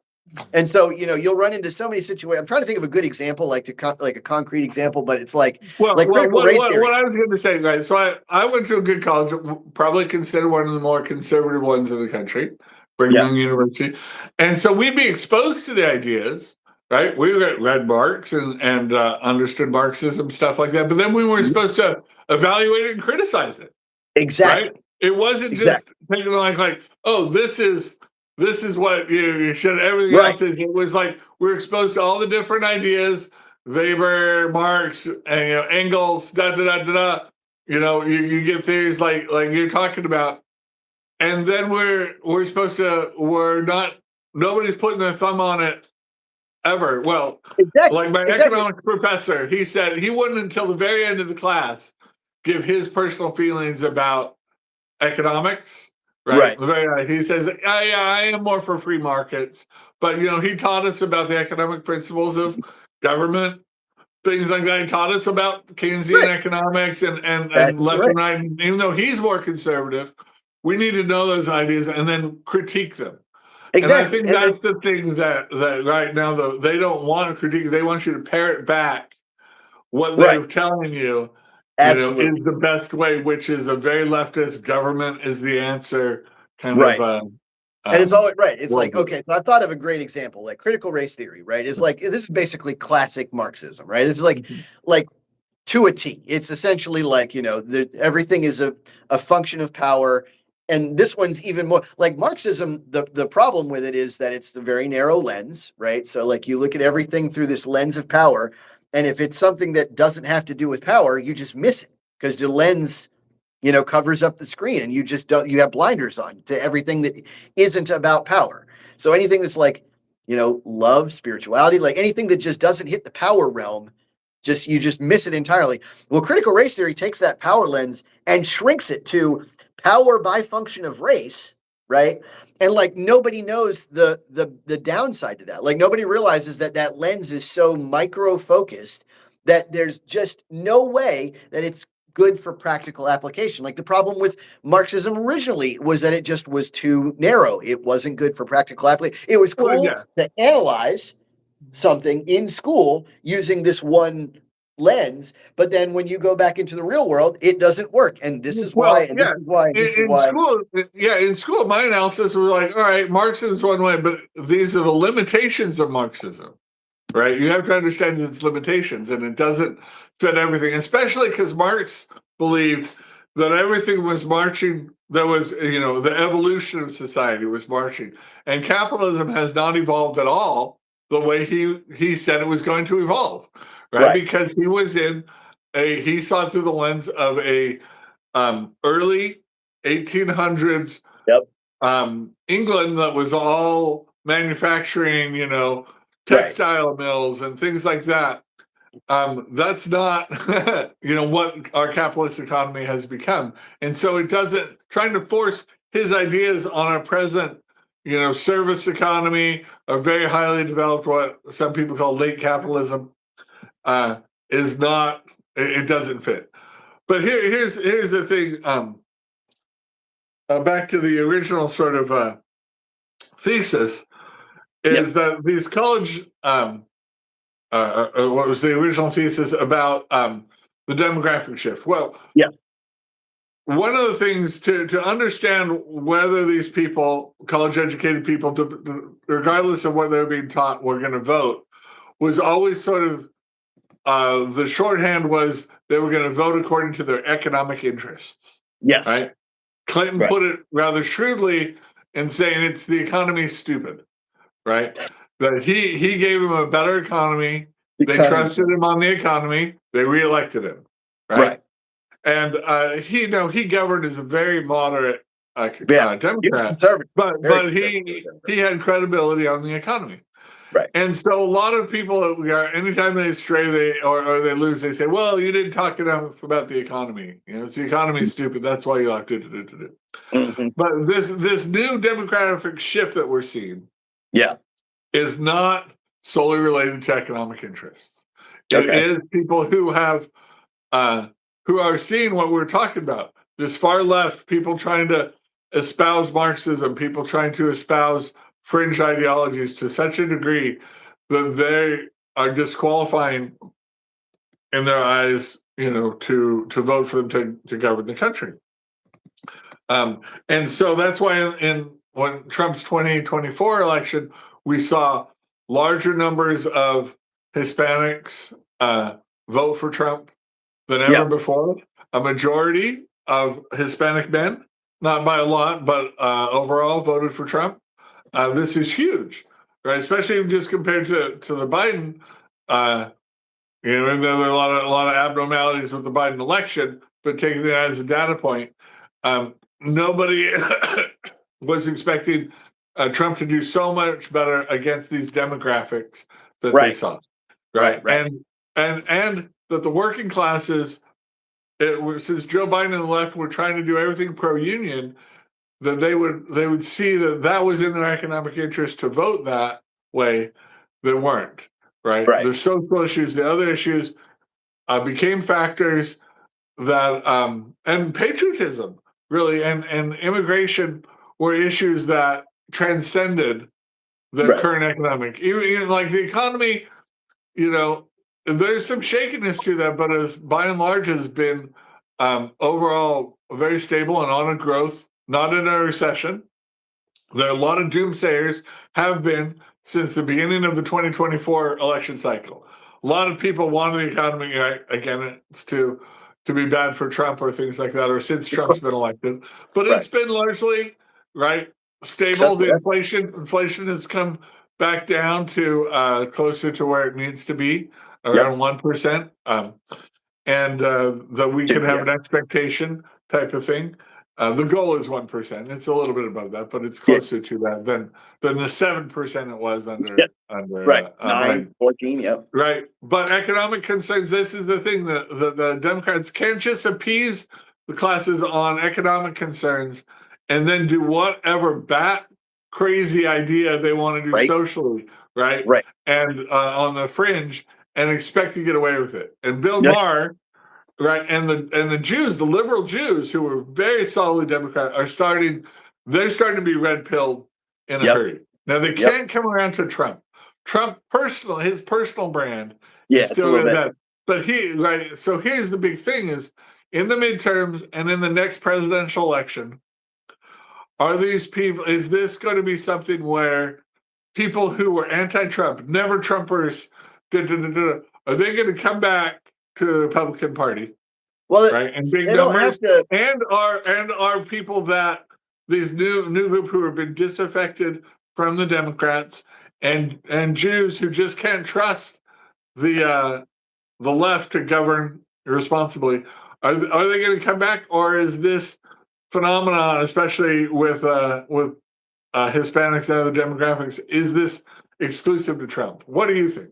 and so you'll run into so many situations. I'm trying to think of a good example, like like a concrete example, but it's like Well, critical race theory. what I was going to say, right? So I went to a good college, probably considered one of the more conservative ones in the country, Brigham Yeah. Young University, and so we'd be exposed to the ideas, right? We read Marx and understood Marxism, stuff like that. But then we were supposed to evaluate it and criticize it, right? Exactly. It wasn't just Exactly. thinking like, oh, this is what you should. Everything Right. else is. It was like we're exposed to all the different ideas, Weber, Marx, and Engels, da da da da da. You get theories like you're talking about, and then we're supposed to we're not nobody's putting their thumb on it ever. Well, Exactly. like my Exactly. economics professor, he said he wouldn't until the very end of the class give his personal feelings about economics. Right. Right. He says, I am more for free markets. But he taught us about the economic principles of government, things like that. He taught us about Keynesian Right. economics and That's left right. and right. Even though he's more conservative, we need to know those ideas and then critique them. And I Exactly. think And then that's the thing that right now, though, they don't want to critique. They want you to parrot back what right. they're telling you, Absolutely. is the best way, which is a very leftist government is the answer kind of Right. And it's all right. It's like, worldview. okay, so I thought of a great example, like critical race theory, right? Is like this is basically classic Marxism, right? This is Mhm. like to a T. It's essentially like, everything is a function of power. And this one's even more like Marxism. The problem with it is that it's the very narrow lens, right? So like you look at everything through this lens of power. And if it's something that doesn't have to do with power, you just miss it because the lens covers up the screen and you just don't, you have blinders on to everything that isn't about power. So anything that's like, love, spirituality, like anything that just doesn't hit the power realm, you just miss it entirely. Well, critical race theory takes that power lens and shrinks it to power by function of race, right? And like nobody knows the downside to that. Like nobody realizes that lens is so micro focused that there's just no way that it's good for practical application. Like the problem with Marxism originally was that it just was too narrow. It wasn't good for practical application. It was Well, cool yeah. to analyze something in school using this one lens, but then when you go back into the real world, it doesn't work. And this is why, Well, and this yeah. is why, and this is In why. school, my analysis was like, all right, Marxism's one way, but these are the limitations of Marxism, right? You have to understand its limitations, and it doesn't fit everything, especially because Marx believed that everything was marching, that was, the evolution of society was marching. And capitalism has not evolved at all the way he said it was going to evolve, right? Right. Because he saw through the lens of a early 1800s Yep. England that was all manufacturing, Right. textile mills and things like that. That's not, what our capitalist economy has become. And so it doesn't, trying to force his ideas on a present, service economy, a very highly developed, what some people call late capitalism, is not, it doesn't fit. But here's the thing. Back to the original sort of thesis Yep. is that these college. What was the original thesis about the demographic shift? Well, Yeah. one of the things to understand whether these people, college educated people, regardless of what they're being taught, were going to vote, was always sort of the shorthand was they were going to vote according to their economic interests, Yes. right? Clinton Right. put it rather shrewdly in saying it's the economy's stupid, right? That he gave them a better economy. The They economy's trusted him on the economy. They reelected him, right? right. And he governed as a very moderate Yeah. He was Democrat, conservative. Very but he conservative. he had credibility on the economy. Right. And so a lot of people that we are, anytime they stray, or they lose, they say, "Well, you didn't talk enough about the economy. It's the economy stupid. That's why you have to do." Mm-hmm. But this new demographic shift that we're seeing Yeah. is not solely related to economic interests. It Okay. is people who are seeing what we're talking about. This far left, people trying to espouse Marxism, people trying to espouse fringe ideologies to such a degree that they are disqualifying in their eyes, to vote for them to govern the country. And so that's why in when Trump's 2024 election, we saw larger numbers of Hispanics vote for Trump than ever Yeah. before. A majority of Hispanic men, not by a lot, but overall voted for Trump. This is huge, right? Especially just compared to the Biden. Even though there are a lot of abnormalities with the Biden election, but taking it as a data point, nobody was expecting Trump to do so much better against these demographics that they Right. saw, Right. right? Right. And that the working classes, since Joe Biden and the left were trying to do everything pro union, that they would see that that was in their economic interest to vote that way. They weren't, right. Right. The social issues, the other issues became factors that and patriotism really and immigration were issues that transcended the Right. current economic, even like the economy, you know, there's some shakiness to that, but as by and large has been overall very stable and on a growth, not in a recession. There are a lot of doomsayers have been since the beginning of the 2024 election cycle. A lot of people want the economy, again, it's to be bad for Trump or things like that, or since Trump's been elected. But Right. it's been largely right stable. The Successful. Yeah. inflation has come back down to closer to where it needs to be, Yep. around 1%, and that we can have Yeah. an expectation type of thing. The goal is 1%. It's a little bit above that, but it's Yeah. closer to that than the 7% it was Yeah. under Right. 9, Biden. 14. Yep. Right, but economic concerns. This is the thing that the Democrats can't just appease the classes on economic concerns and then do whatever bat crazy idea they want to do Right. socially, right? Right. And on the fringe, and expect to get away with it. And Bill Yeah. Maher, right, and the Jews, the liberal Jews who were very solidly Democrat, they're starting to be red pilled in a Yep. hurry. Now they Yep. can't come around to Trump. His personal brand Yeah. is It's a still little really bit. bad. But right, so here's the big thing is in the midterms and in the next presidential election, is this going to be something where people who were anti-Trump, never Trumpers, are they going to come back to the Republican Party, Well, right, in big they don't have numbers, to. and are people that these new group who have been disaffected from the Democrats and Jews who just can't trust the left to govern responsibly, are they going to come back, or is this phenomenon, especially with Hispanics and other demographics, is this exclusive to Trump? What do you think?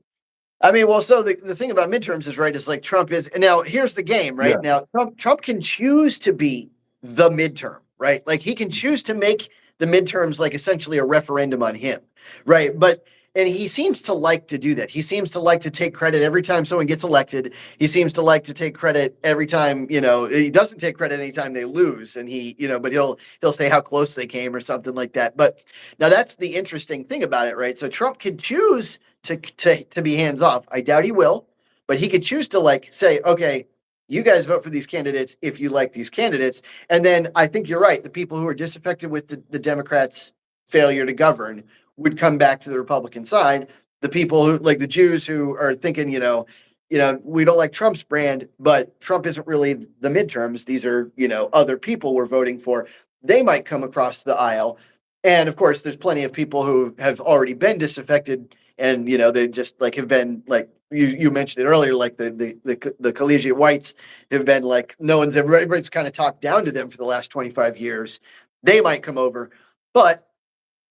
I mean, well, so the thing about midterms is right. Is like Trump is now. Here's the game, right? Yeah. Now Trump can choose to be the midterm, right? Like he can choose to make the midterms like essentially a referendum on him, right? But and he seems to like to do that. He seems to like to take credit every time someone gets elected. He seems to like to take credit every time, he doesn't take credit anytime they lose. And but he'll say how close they came or something like that. But now that's the interesting thing about it, right? So Trump can choose to be hands off. I doubt he will, but he could choose to like say, okay, you guys vote for these candidates if you like these candidates. And then I think you're right. The people who are disaffected with the Democrats' failure to govern would come back to the Republican side. The people who like the Jews who are thinking, we don't like Trump's brand, but Trump isn't really the midterms. These are, other people we're voting for. They might come across the aisle. And of course, there's plenty of people who have already been disaffected and they just like have been like you mentioned it earlier, like the collegiate whites have been like everybody's kind of talked down to them for the last 25 years. They might come over, but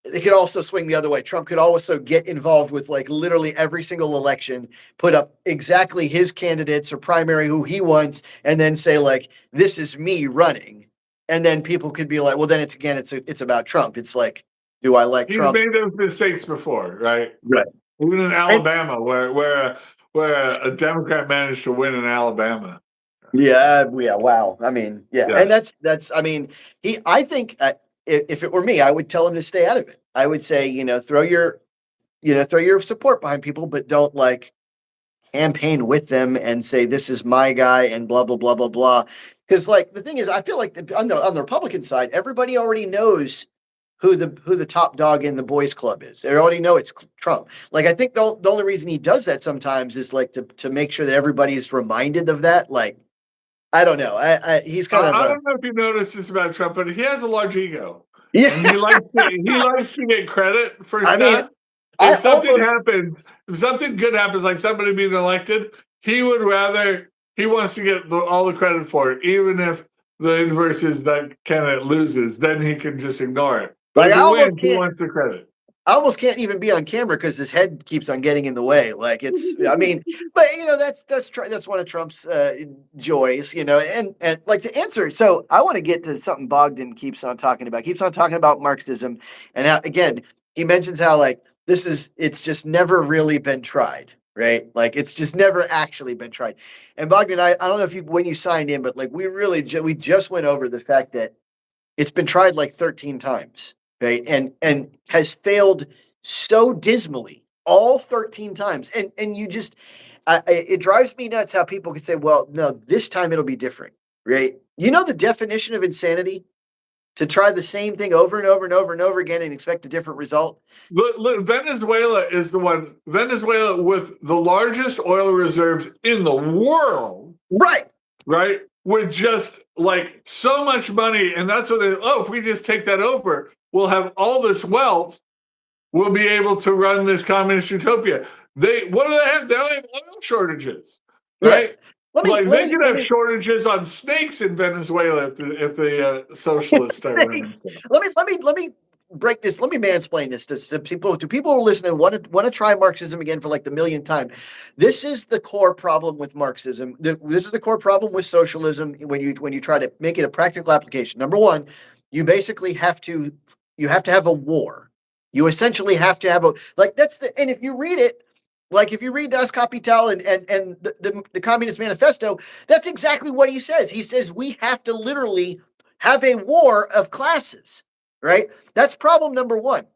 they could also swing the other way. Trump could also get involved with like literally every single election, put up exactly his candidates or primary who he wants, and then say like, "This is me running," and then people could be like, "Well, then it's about Trump." It's like, do I like He's Trump? made those mistakes before, right? Right. Even in And Alabama, where a Democrat managed to win in Alabama. yeah, wow. I mean, yeah, Yeah. and that's. I mean, I think if it were me, I would tell him to stay out of it. I would say, throw your support behind people, but don't like campaign with them and say this is my guy and blah blah blah blah blah. Because like the thing is, I feel like on the Republican side, everybody already knows who the top dog in the boys club is. They already know it's Trump. Like, I think the only reason he does that sometimes is like to make sure that everybody is reminded of that. Like, I don't know. He's kind of I a don't know if you noticed this about Trump, but he has a large ego, yeah. and he likes to get credit for I mean, stuff. I If something almost happens, if something good happens, like somebody being elected, he wants to get all the credit for it, even if the inverse is that candidate loses, then he can just ignore it. But like if I he almost wins, he can't. wants the credit. I almost can't even be on camera because his head keeps on getting in the way. Like it's, I mean, but that's one of Trump's joys, and like to answer. So I want to get to something Bogdan keeps on talking about. Keeps on talking about Marxism, and how, again, he mentions how like it's just never really been tried, right? Like it's just never actually been tried. And Bogdan, I don't know if you when you signed in, but like we just went over the fact that it's been tried like 13 times, right? And has failed so dismally all 13 times. And you just it drives me nuts how people can say, well, no, this time it'll be different, right? You know the definition of insanity? To try the same thing over and over and over and over again and expect a different result. Look, Venezuela is the one. Venezuela with the largest oil reserves in the world, Right. right? With just like so much money, and that's what if we just take that over, we'll have all this wealth. We'll be able to run this communist utopia. What do they have? They have oil shortages, Yeah. right? Like they could have shortages on snakes in Venezuela if the socialists start running stuff. Let me break this. Let me mansplain this to people. To people who are listening, want to try Marxism again for like the millionth time. This is the core problem with Marxism. This is the core problem with socialism. When you try to make it a practical application, number one, you basically have to have a war. You essentially have to have a like that's the and if you read it. Like if you read Das Kapital and the Communist Manifesto, that's exactly what he says. He says we have to literally have a war of classes, right? That's problem number one.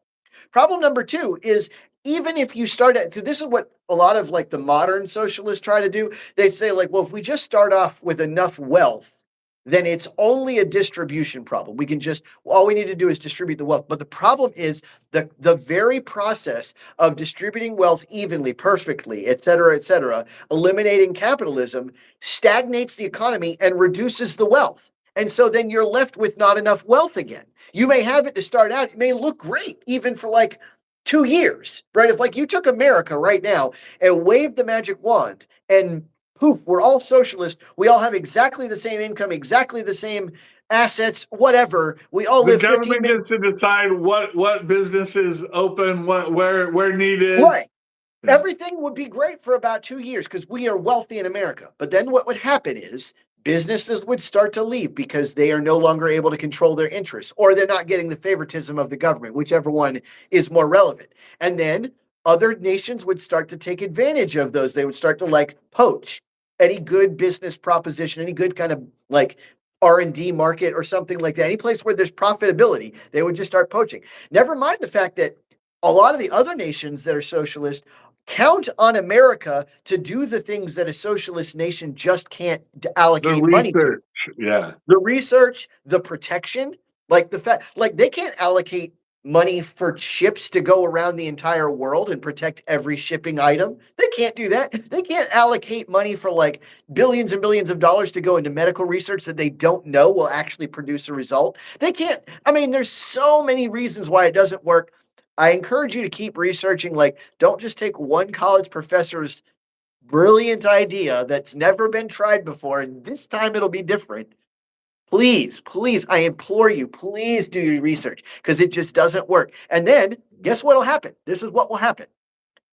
Problem number two is even if you start at, so this is what a lot of like the modern socialists try to do. They say like, well, if we just start off with enough wealth, then it's only a distribution problem. We can just, all we need to do is distribute the wealth. But the problem is the very process of distributing wealth evenly, perfectly, et cetera, eliminating capitalism stagnates the economy and reduces the wealth. And so then you're left with not enough wealth again. You may have it to start out. It may look great even for like 2 years, right? If like you took America right now and waved the magic wand and poof, we're all socialist. We all have exactly the same income, exactly the same assets, whatever. We all The live 15 government minutes. gets to decide what business is open, where need Right. is. Yeah. Everything would be great for about 2 years because we are wealthy in America. But then what would happen is businesses would start to leave because they are no longer able to control their interests or they're not getting the favoritism of the government, whichever one is more relevant. And then other nations would start to take advantage of those. They would start to like poach any good business proposition, any good kind of like R&D market or something like that. Any place where there's profitability, they would just start poaching. Never mind the fact that a lot of the other nations that are socialist count on America to do the things that a socialist nation just can't allocate money to. Yeah. The research, the protection, like the fact, like they can't allocate money for ships to go around the entire world and protect every shipping item. They can't do that. They can't allocate money for like billions and billions of dollars to go into medical research that they don't know will actually produce a result. They can't. I mean, there's so many reasons why it doesn't work. I encourage you to keep researching. Like, don't just take one college professor's brilliant idea that's never been tried before, and this time it'll be different. Please, I implore you, please do your research because it just doesn't work. And then guess what will happen? This is what will happen.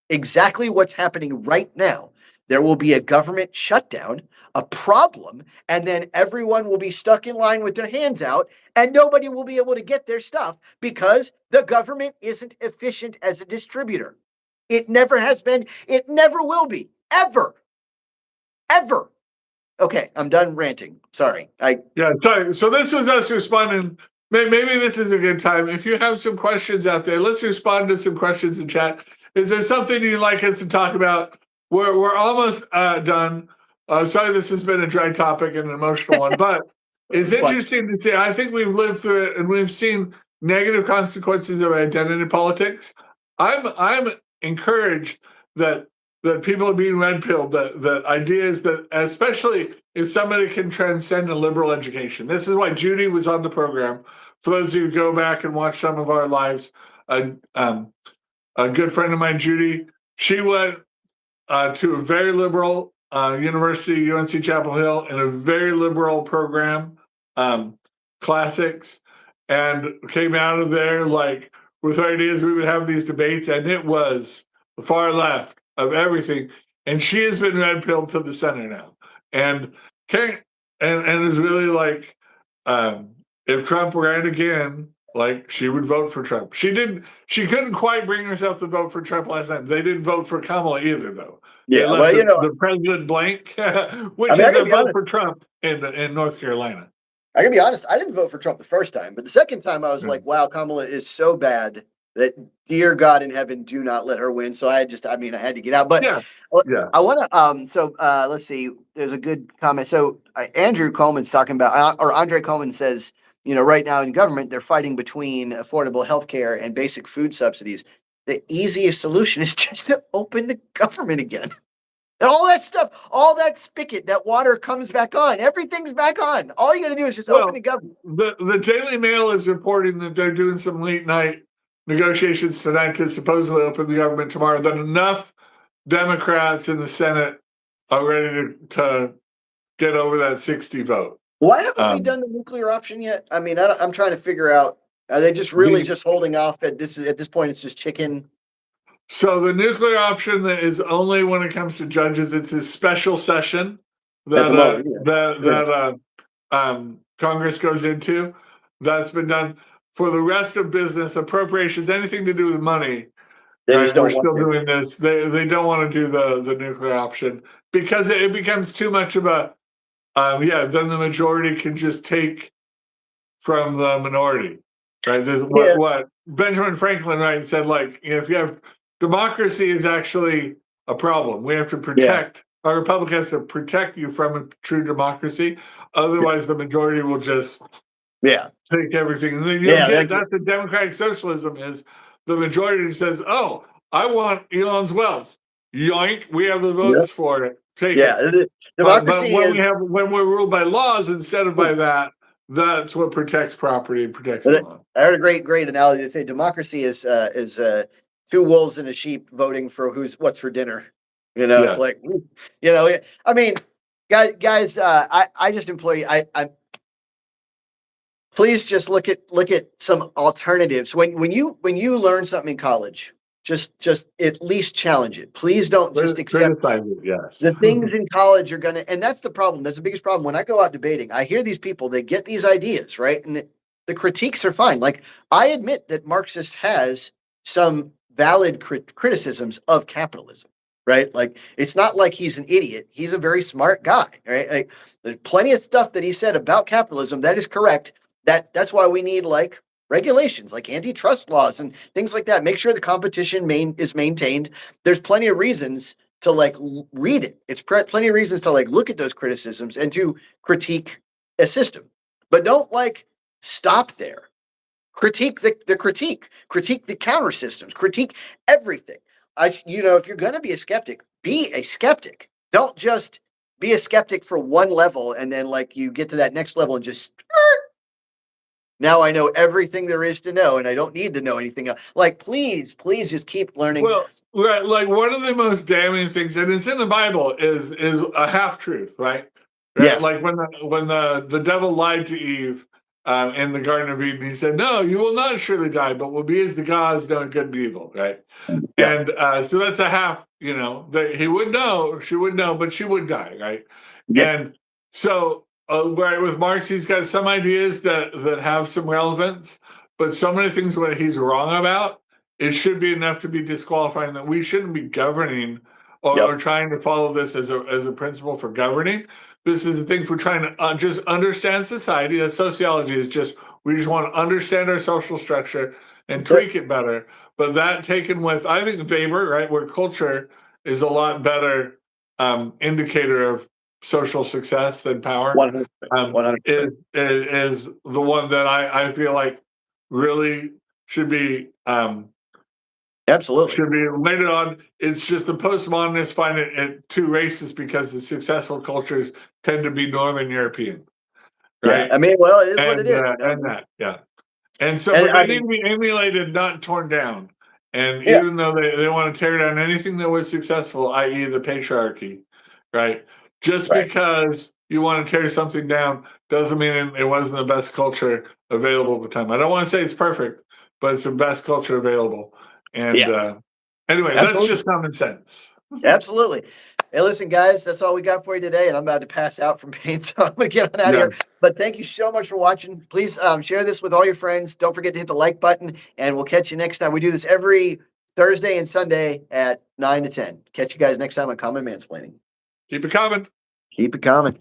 Exactly what's happening right now. There will be a government shutdown, a problem, and then everyone will be stuck in line with their hands out, and nobody will be able to get their stuff because the government isn't efficient as a distributor. It never has been, it never will be, ever, ever. Okay, I'm done ranting. Sorry. Sorry. So this was us responding. Maybe this is a good time. If you have some questions out there, let's respond to some questions in chat. Is there something you'd like us to talk about? We're almost done. Sorry, this has been a dry topic and an emotional one, but it's interesting to see. I think we've lived through it and we've seen negative consequences of identity politics. I'm encouraged that people are being red pilled. That ideas that, especially if somebody can transcend a liberal education. This is why Judy was on the program. For those of you who go back and watch some of our lives, a good friend of mine, Judy, she went to a very liberal university, UNC Chapel Hill, in a very liberal program, classics, and came out of there like with ideas. We would have these debates, and it was the far left of everything. And she has been red pilled to the center now, and can and is really like, if Trump ran again, like she would vote for Trump. She didn't. She couldn't quite bring herself to vote for Trump last time. They didn't vote for Kamala either, though. They Yeah, left well, the president blank, which I mean, I is gotta a be vote honest. for Trump in North Carolina. I gotta be honest. I didn't vote for Trump the first time, but the second time I was Yeah. like, "Wow, Kamala is so bad that dear God in heaven, do not let her win." So I mean, I had to get out. But Yeah, yeah. I want to. So let's see. There's a good comment. So Andrew Coleman's talking about, or Andre Coleman says, right now in government they're fighting between affordable health care and basic food subsidies. The easiest solution is just to open the government again. And all that stuff, all that spigot, that water comes back on. Everything's back on. All you got to do is just open Well, the government. the Daily Mail is reporting that they're doing some late night negotiations tonight to supposedly open the government tomorrow. That enough Democrats in the Senate are ready to get over that 60 vote. Why haven't we Um, done the nuclear option yet? I mean, I'm trying to figure out. Are they just really just holding off at this point? It's just chicken. So the nuclear option that is only when it comes to judges. It's a special session At the that moment, yeah. Congress goes into. That's been done. For the rest of business, appropriations, anything to do with money, They right? just don't We're want still to. doing this. They don't want to do the nuclear option because it becomes too much of a then the majority can just take from the minority, right? This is Yeah, what Benjamin Franklin, right, said, like, if you have democracy is actually a problem. We have to yeah, protect, our republic has to protect you from a true democracy. Otherwise, the majority will just yeah, take everything. And then you'll yeah. get, that's what democratic socialism is. The majority says, oh, I want Elon's wealth. Yoink, we have the Yeah. votes for it. Take Yeah. it. But Democracy is. when we're ruled by laws instead of by that, that's what protects property and protects Elon. I heard a great analogy. They say democracy is two wolves and a sheep voting for what's for dinner. It's Yeah. like, I mean, guys, I just implore you. I please just look at some alternatives when you learn something in college. Just at least challenge it. Please don't just accept Criticize it, yes. the things in college are gonna, and that's the problem. That's the biggest problem. When I go out debating, I hear these people, they get these ideas, right? And the critiques are fine. Like, I admit that Marxist has some valid criticisms of capitalism, right? Like, it's not like he's an idiot. He's a very smart guy, right? Like, there's plenty of stuff that he said about capitalism that is correct. That's why we need like regulations, like antitrust laws and things like that. Make sure the competition is maintained. There's plenty of reasons to like read it. It's plenty of reasons to like look at those criticisms and to critique a system, but don't like stop there. Critique the critique the counter systems, critique everything. If you're going to be a skeptic, be a skeptic. Don't just be a skeptic for one level and then like you get to that next level and just now I know everything there is to know and I don't need to know anything else. Like, please just keep learning. Well, right, like one of the most damning things, and it's in the Bible, is a half truth, right? Yeah. Like when the devil lied to Eve in the Garden of Eden, he said, "No, you will not surely die, but will be as the gods, knowing good and evil." Right, Yeah. and so that's a half. That he would know, she would know, but she would die, right? Yeah. And so, right, with Marx, he's got some ideas that have some relevance, but so many things what he's wrong about, it should be enough to be disqualifying that we shouldn't be governing or trying to follow this as a principle for governing. This is a thing for trying to just understand society. That sociology is just, we just want to understand our social structure and tweak it better. But that taken with, I think Weber, right, where culture is a lot better indicator of social success than power, 100%. 100%. is the one that I feel like really should be Absolutely. later on. It's just the postmodernists find it too racist because the successful cultures tend to be Northern European, Yeah. right? I mean, well, it is what it is. You know what I And mean? that, yeah. And so, And but I they need mean, to be emulated, not torn down. And yeah, even though they want to tear down anything that was successful, i.e., the patriarchy, right? Just right. because you want to tear something down doesn't mean it wasn't the best culture available at the time. I don't want to say it's perfect, but it's the best culture available. And Yeah, anyway, that's absolutely. just common sense. Absolutely. Hey, listen, guys, that's all we got for you today, and I'm about to pass out from pain, so I'm gonna get on out of Yeah. here. But thank you so much for watching. Please share this with all your friends. Don't forget to hit the like button, and we'll catch you next time. We do this every Thursday and Sunday at 9 to 10. Catch you guys next time on Common Mansplaining. Keep it coming. Keep it coming.